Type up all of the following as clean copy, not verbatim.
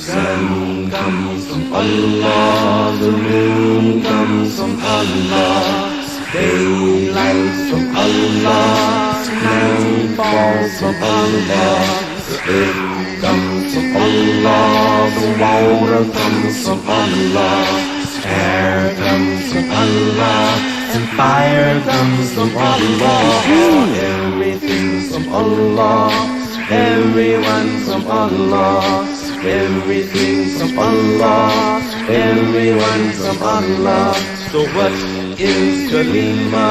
Sun comes from Allah, the moon comes from Allah, daylight from Allah, night falls from Allah, the earth comes from Allah, the water comes from Allah, air comes from Allah, and fire comes from Allah. Everything's from Allah, everyone's from Allah. Everything's from Allah, everyone's from Allah. So what is Kalima?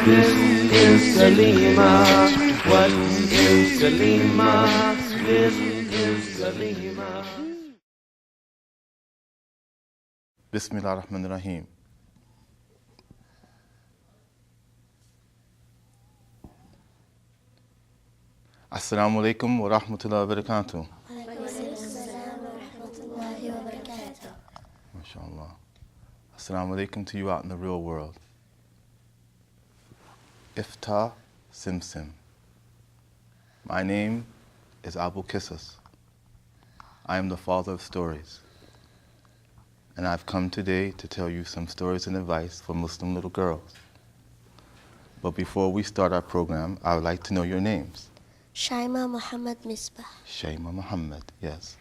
This is Kalima. What is Kalima? This is Kalima. Bismillah ar-Rahman ar-Rahim. Assalamu alaikum wa rahmatullahi wa barakatuh. MashaAllah. Assalamu alaikum to you out in the real world. Iftah Simsim. My name is Abu Qisas. I am the father of stories. And I've come today to tell you some stories and advice for Muslim little girls. But before we start our program, I would like to know your names. Shaima Muhammad Misbah. Shaima Muhammad, yes.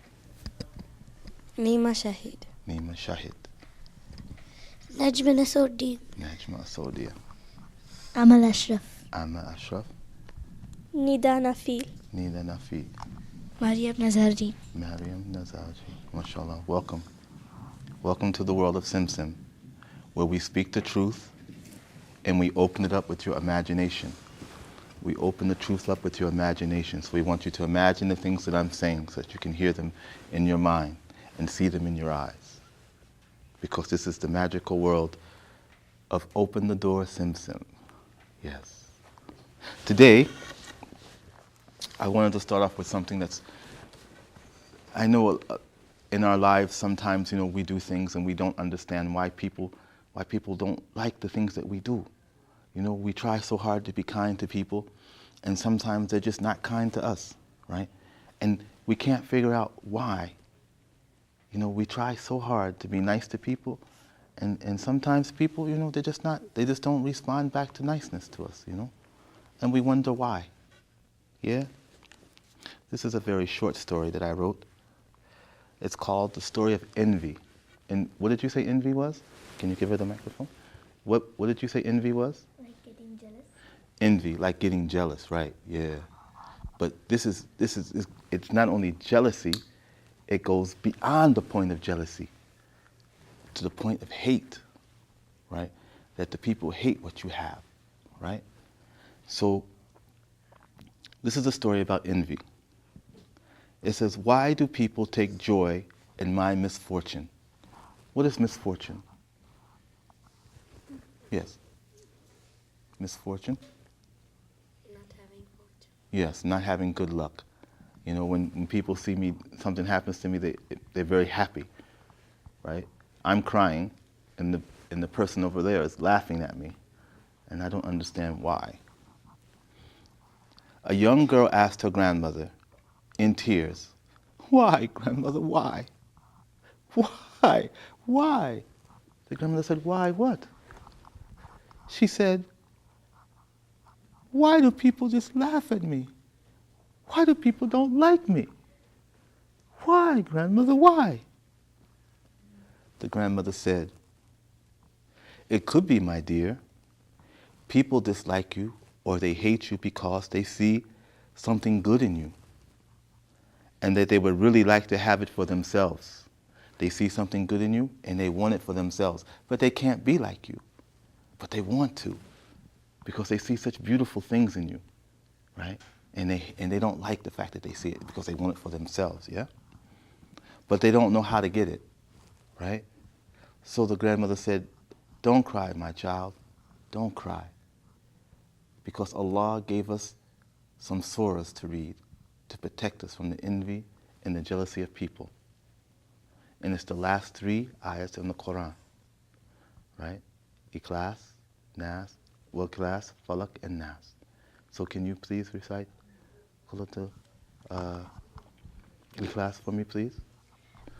Nima Shahid. Nima Shahid. Najma Nasruddin. Najma Asodiya. Amal Ashraf. Amal Ashraf. Nida Nafil. Nida Nafi. Maryam Nazarji. Maryam Nazarji. MashaAllah. Welcome. Welcome to the world of Simsim, where we speak the truth and we open it up with your imagination. We open the truth up with your imagination. So we want you to imagine the things that I'm saying so that you can hear them in your mind and see them in your eyes. Because this is the magical world of Open the Door Simsim. Yes. Today, I wanted to start off with something that's, I know in our lives sometimes, we do things and we don't understand why people don't like the things that we do. We try so hard to be kind to people, and sometimes they're just not kind to us, right? And we can't figure out why. We try so hard to be nice to people, and sometimes people, they just don't respond back to niceness to us, and we wonder why. Yeah? This is a very short story that I wrote. It's called The Story of Envy. And what did you say envy was? Can you give her the microphone? What did you say envy was? Like getting jealous. Envy, like getting jealous, right? Yeah. But it's not only jealousy, it goes beyond the point of jealousy to the point of hate, right? That the people hate what you have, right? So this is a story about envy. It says, why do people take joy in my misfortune? What is misfortune? Yes. Misfortune? Not having fortune. Yes, not having good luck. When people see me, something happens to me, they're very happy, right? I'm crying, and the person over there is laughing at me, and I don't understand why. A young girl asked her grandmother, in tears, "Why, grandmother, why? Why? Why?" The grandmother said, "Why what?" She said, "Why do people just laugh at me? Why do people don't like me? Why, grandmother, why?" The grandmother said, "It could be, my dear, people dislike you or they hate you because they see something good in you and that they would really like to have it for themselves. They see something good in you and they want it for themselves, but they can't be like you, but they want to because they see such beautiful things in you, right? And they don't like the fact that they see it because they want it for themselves, yeah? But they don't know how to get it. right? So the grandmother said, don't cry, my child, don't cry. Because Allah gave us some surahs to read to protect us from the envy and the jealousy of people. And it's the last 3 ayahs in the Quran, right? Ikhlas, Nas, Wal-Ikhlas, Falak, and Nas. So can you please recite Ikhlas for me, please?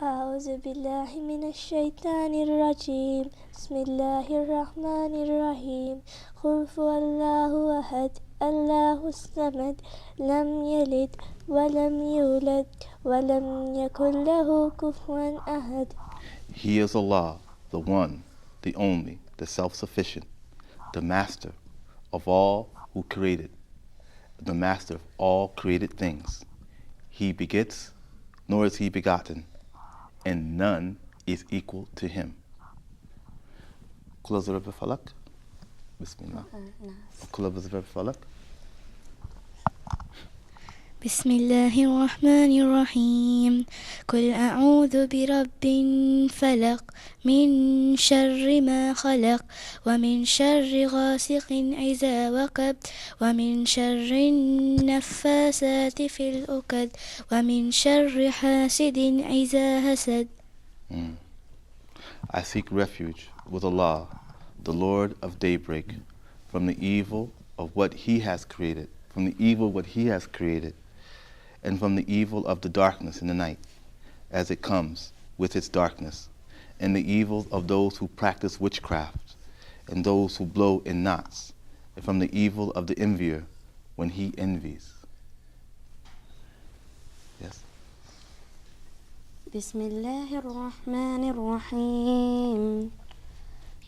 أعوذ بالله من الشيطان الرجيم بسم الله الرحمن الرحيم قل هو الله أحد الله الصمد لم يلد ولم يولد ولم يكن له كفوا أحد. He is Allah, the one, the only, the self-sufficient, the master of all who created, the master of all created things. He begets, nor is he begotten, and none is equal to him. Kul a'udhu bi falak. Bismillah. Kul a'udhu bi falak. بسم الله الرحمن الرحيم قل أعوذ برب الفلق من شر ما خلق ومن شر غاسق إذا وقب ومن شر النفاثات في العقد ومن شر حاسد إذا حسد. I seek refuge with Allah, the Lord of daybreak, from the evil of what He has created, and from the evil of the darkness in the night, as it comes with its darkness, and the evil of those who practice witchcraft, and those who blow in knots, and from the evil of the envier when he envies. Yes. بسم الله الرحمن الرحيم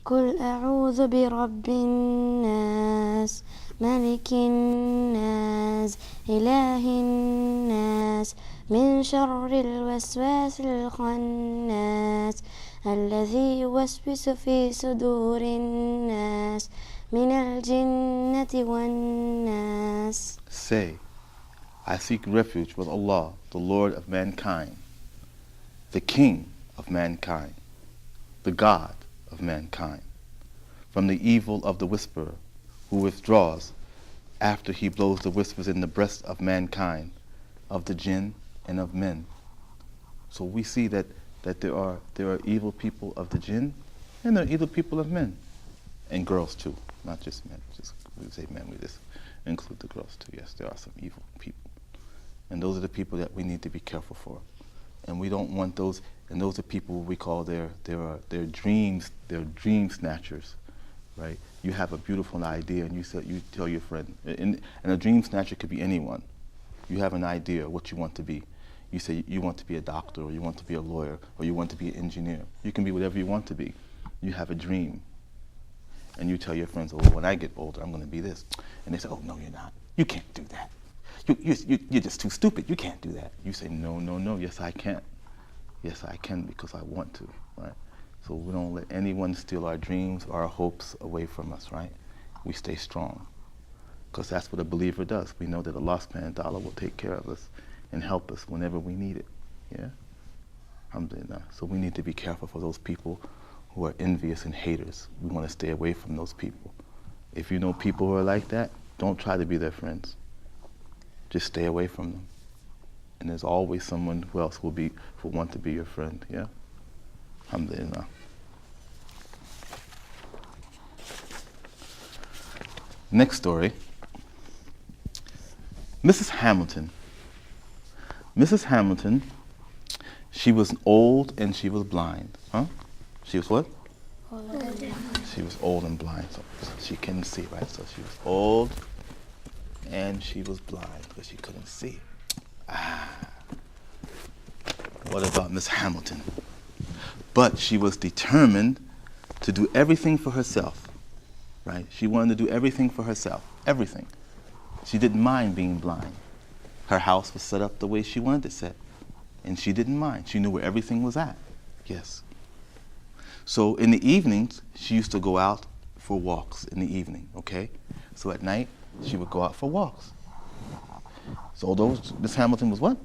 قل أعوذ برب الناس ملك الناس إله الناس من شر الوسواس الخناس الذي يوسوس في صدور الناس من الجنة والناس. Say, I seek refuge with Allah, the Lord of mankind, the King of mankind, the God of mankind, from the evil of the whisperer, who withdraws after he blows the whispers in the breast of mankind, of the jinn and of men. So we see that there are evil people of the jinn, and there are evil people of men, and girls too, not just men. Just we say men, we just include the girls too. Yes, there are some evil people, and those are the people that we need to be careful for, and we don't want those. And those are people we call their dream snatchers, right? You have a beautiful idea, and you tell your friend, and a dream snatcher could be anyone. You have an idea of what you want to be. You say you want to be a doctor, or you want to be a lawyer, or you want to be an engineer. You can be whatever you want to be. You have a dream, and you tell your friends, "Oh, when I get older, I'm going to be this," and they say, "Oh, no, you're not. You can't do that. You're just too stupid. You can't do that." You say, "No. Yes, I can. Yes, I can because I want to." Right? So we don't let anyone steal our dreams or our hopes away from us. Right? We stay strong, because that's what a believer does. We know that Allah subhanahu wa ta'ala will take care of us and help us whenever we need it. Yeah? Alhamdulillah. So we need to be careful for those people who are envious and haters. We want to stay away from those people. If you know people who are like that, don't try to be their friends. Just stay away from them. And there's always someone who else will want to be your friend. Yeah? Alhamdulillah. Next story. Mrs. Hamilton. Mrs. Hamilton, she was old and she was blind. Huh? She was what? Old. She was old and blind, so she couldn't see, right? So she was old and she was blind because she couldn't see. What about Miss Hamilton? But she was determined to do everything for herself, right? She wanted to do everything for herself, everything. She didn't mind being blind. Her house was set up the way she wanted it set, and she didn't mind. She knew where everything was at. Yes. So in the evenings, she used to go out for walks in the evening, okay? So at night, she would go out for walks. So although Miss Hamilton was what?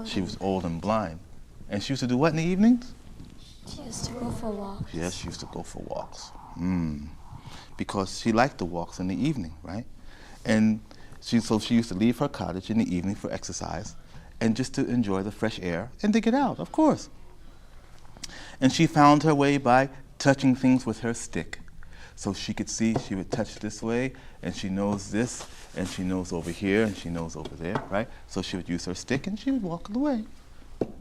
She was old and blind. And she used to do what in the evenings? She used to go for walks. Yes, she used to go for walks. Because she liked the walks in the evening, right? And so she used to leave her cottage in the evening for exercise and just to enjoy the fresh air and to get out, of course. And she found her way by touching things with her stick. So she could see, she would touch this way, and she knows this, and she knows over here, and she knows over there, right? So she would use her stick, and she would walk away.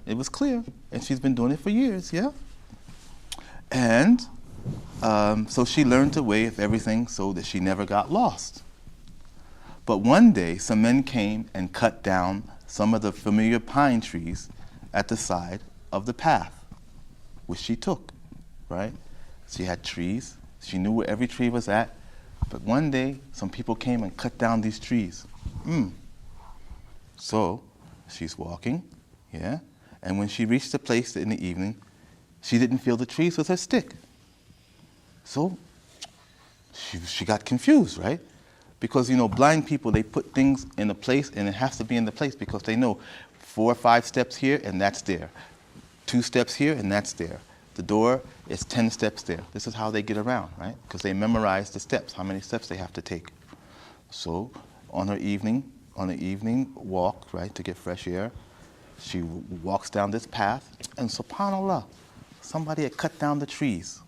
It was clear, and she's been doing it for years, yeah? And so she learned the way of everything so that she never got lost. But one day, some men came and cut down some of the familiar pine trees at the side of the path, which she took, right? She had trees. She knew where every tree was at. But one day, some people came and cut down these trees. So she's walking, yeah? And when she reached the place in the evening, she didn't feel the trees with her stick. So she got confused, right? Because, you know, blind people, they put things in a place, and it has to be in the place because they know 4 or 5 steps here, and that's there. 2 steps here, and that's there. The door is 10 steps there. This is how they get around, right? Because they memorize the steps, how many steps they have to take. So on the evening walk, right, to get fresh air, she walks down this path, and subhanAllah, somebody had cut down the trees.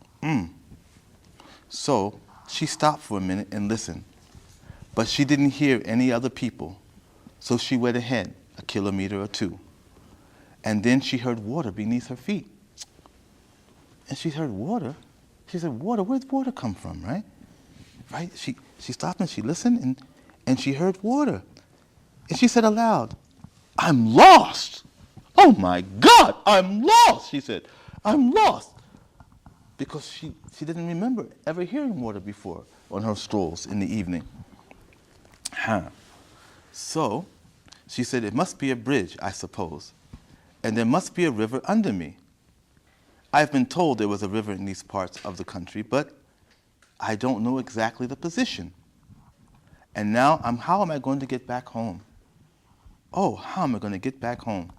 So she stopped for a minute and listened. But she didn't hear any other people. So she went ahead 1 kilometer or 2. And then she heard water beneath her feet. And she heard water. She said, water, where'd water come from, right? Right? She stopped and she listened and she heard water. And she said aloud, I'm lost. Oh my God, I'm lost, she said. I'm lost. Because she didn't remember ever hearing water before on her strolls in the evening. So she said, it must be a bridge, I suppose. And there must be a river under me. I've been told there was a river in these parts of the country, but I don't know exactly the position. And now, how am I going to get back home? Oh, how am I going to get back home?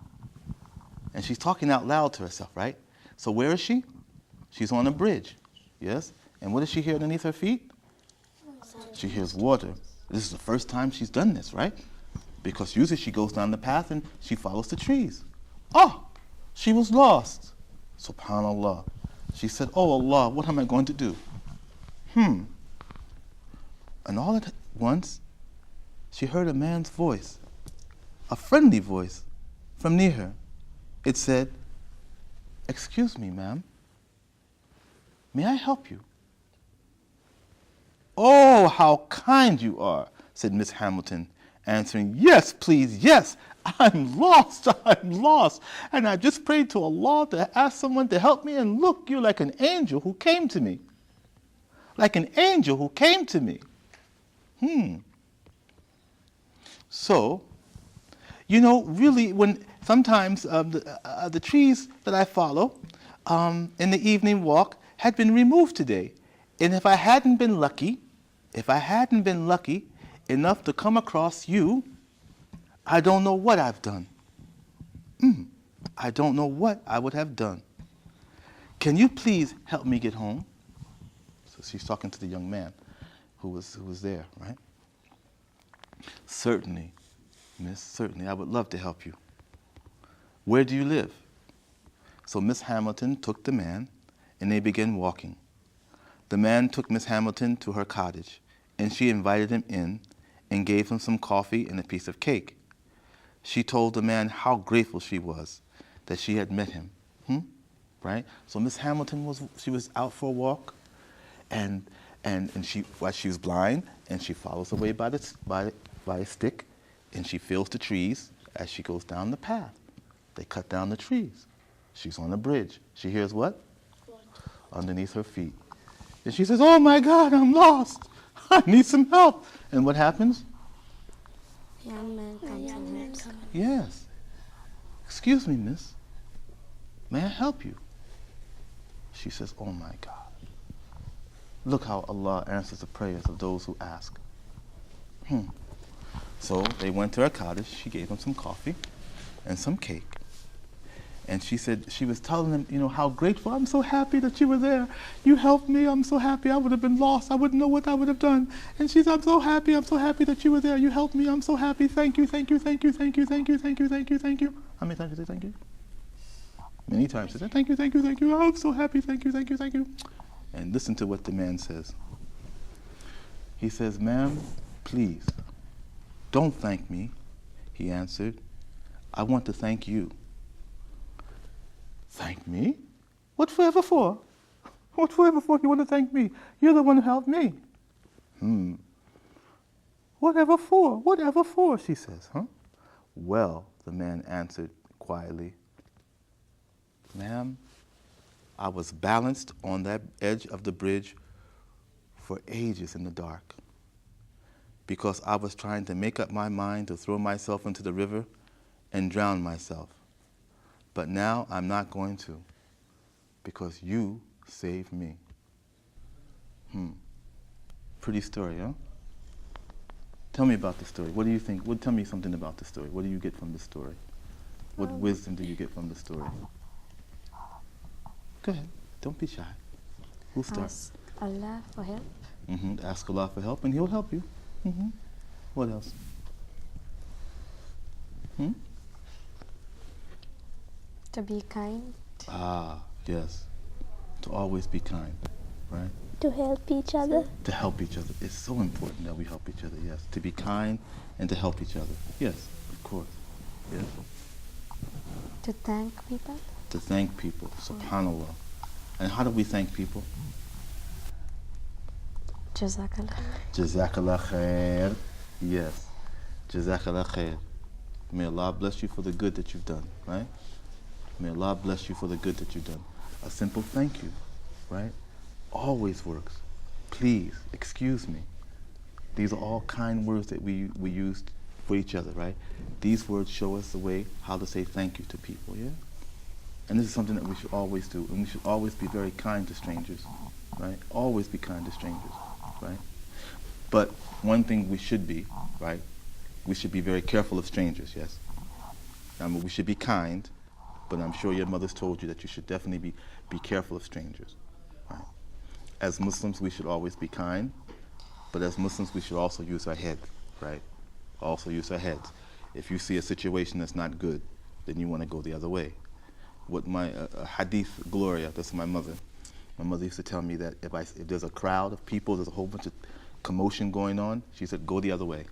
And she's talking out loud to herself, right? So where is she? She's on a bridge, yes? And what does she hear underneath her feet? She hears water. This is the first time she's done this, right? Because usually she goes down the path and she follows the trees. Oh, she was lost. SubhanAllah. She said, oh Allah, what am I going to do? And all at once, she heard a man's voice, a friendly voice from near her. It said, excuse me, ma'am. May I help you? Oh, how kind you are, said Miss Hamilton, answering, yes, please, yes, I'm lost, and I just prayed to Allah to ask someone to help me, and look, you're like an angel who came to me. Like an angel who came to me. So, you know, really, when sometimes the trees that I follow in the evening walk had been removed today, and if I hadn't been lucky enough to come across you, I don't know what I've done. I don't know what I would have done. Can you please help me get home? So she's talking to the young man who was there, right? Certainly, miss, certainly. I would love to help you. Where do you live? So Miss Hamilton took the man, and they began walking. The man took Miss Hamilton to her cottage, and she invited him in and gave him some coffee and a piece of cake. She told the man how grateful she was that she had met him. Right? So Miss Hamilton was out for a walk, and she was blind, and she follows the way by a stick, and she feels the trees as she goes down the path. They cut down the trees. She's on a bridge. She hears what? Underneath her feet. And she says, oh my God, I'm lost. I need some help. And what happens? Young man comes. Yes. Excuse me, miss. May I help you? She says, oh my God. Look how Allah answers the prayers of those who ask. So they went to her cottage. She gave them some coffee and some cake. And she said, she was telling him, how grateful, I'm so happy that you were there. You helped me, I'm so happy. I would have been lost, I wouldn't know what I would have done. And she said, I'm so happy that you were there. You helped me, I'm so happy. Thank you, thank you, thank you, thank you, thank you, thank you, thank you, thank you. How many times did she say thank you? Many times she said, thank you, thank you, thank you. Oh, I'm so happy, thank you, thank you, thank you. And listen to what the man says. He says, ma'am, please, don't thank me. He answered, I want to thank you. Thank me? What forever for? What forever for you want to thank me? You're the one who helped me. Whatever for? Whatever for? She says, Well, the man answered quietly, ma'am, I was balanced on that edge of the bridge for ages in the dark because I was trying to make up my mind to throw myself into the river and drown myself. But now I'm not going to because you saved me. Pretty story, huh? Tell me about the story. What do you think? Tell me something about the story. What do you get from the story? What wisdom do you get from the story? Go ahead. Don't be shy. Who'll start? Ask Allah for help. Ask Allah for help and He'll help you. What else? To be kind. Ah, yes. To always be kind, right? To help each other. To help each other. It's so important that we help each other, yes. To be kind and to help each other. Yes, of course. Yes. To thank people. To thank people, subhanAllah. And how do we thank people? Jazakallah. Jazakallah khair. Yes. Jazakallah khair. May Allah bless you for the good that you've done, right? May Allah bless you for the good that you've done. A simple thank you, right? Always works. Please, excuse me. These are all kind words that we use for each other, right? These words show us the way how to say thank you to people, yeah? And this is something that we should always do. And we should always be very kind to strangers, right? Always be kind to strangers, right? But one thing we should be, right? We should be very careful of strangers, yes? I mean, we should be kind, but I'm sure your mother's told you that you should definitely be careful of strangers, right? As Muslims, we should always be kind, but as Muslims, we should also use our head, right? Also use our heads. If you see a situation that's not good, then you want to go the other way. What my hadith, Gloria, that's my mother. My mother used to tell me that if there's a crowd of people, there's a whole bunch of commotion going on, she said, go the other way.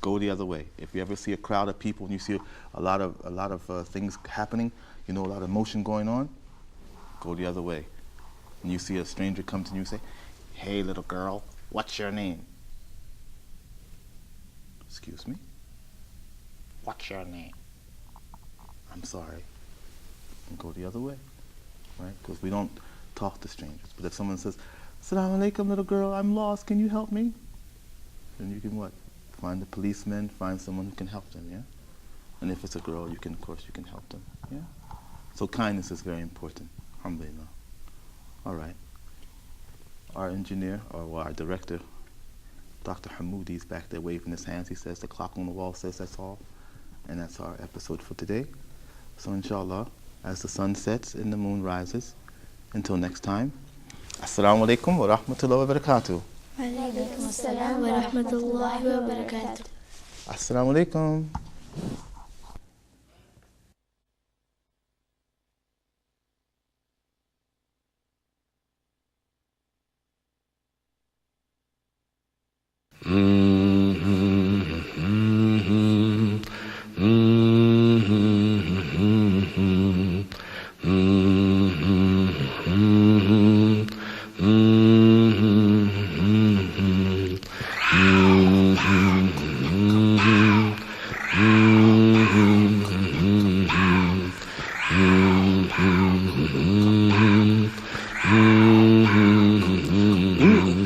Go the other way. If you ever see a crowd of people and you see a lot of things happening, a lot of motion going on, go the other way. And you see a stranger come to you and say, hey little girl, what's your name? Excuse me? What's your name? I'm sorry. And go the other way, right? Because we don't talk to strangers. But if someone says, Assalamu alaikum, little girl, I'm lost, can you help me? Then you can what? Find a policeman, find someone who can help them, yeah? And if it's a girl, of course, you can help them, yeah? So kindness is very important, alhamdulillah. All right. Our engineer, or our director, Dr. Hamoudi, is back there waving his hands. He says the clock on the wall says that's all. And that's our episode for today. So inshallah, as the sun sets and the moon rises, until next time, Assalamu alaikum wa rahmatullahi wa barakatuh. Alaikum assalam wa rahmatullahi wa barakatuh. Assalamu alaikum.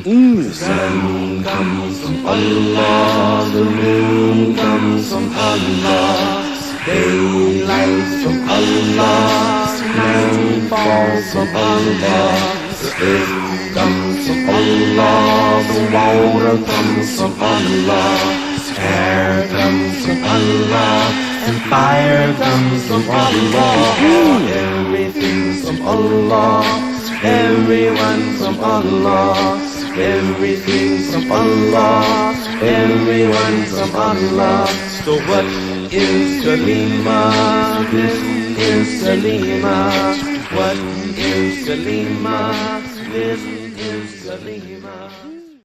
The sun comes from Allah, the moon comes from Allah, daylight from Allah, night falls from Allah, the earth comes from Allah, the water comes from Allah, air comes from Allah, and fire comes from Allah. Everything's from Allah, everyone's from Allah. Everything's from Allah, everyone's from Allah. So what is Kalima? This is Kalima. What is Kalima? This is Kalima.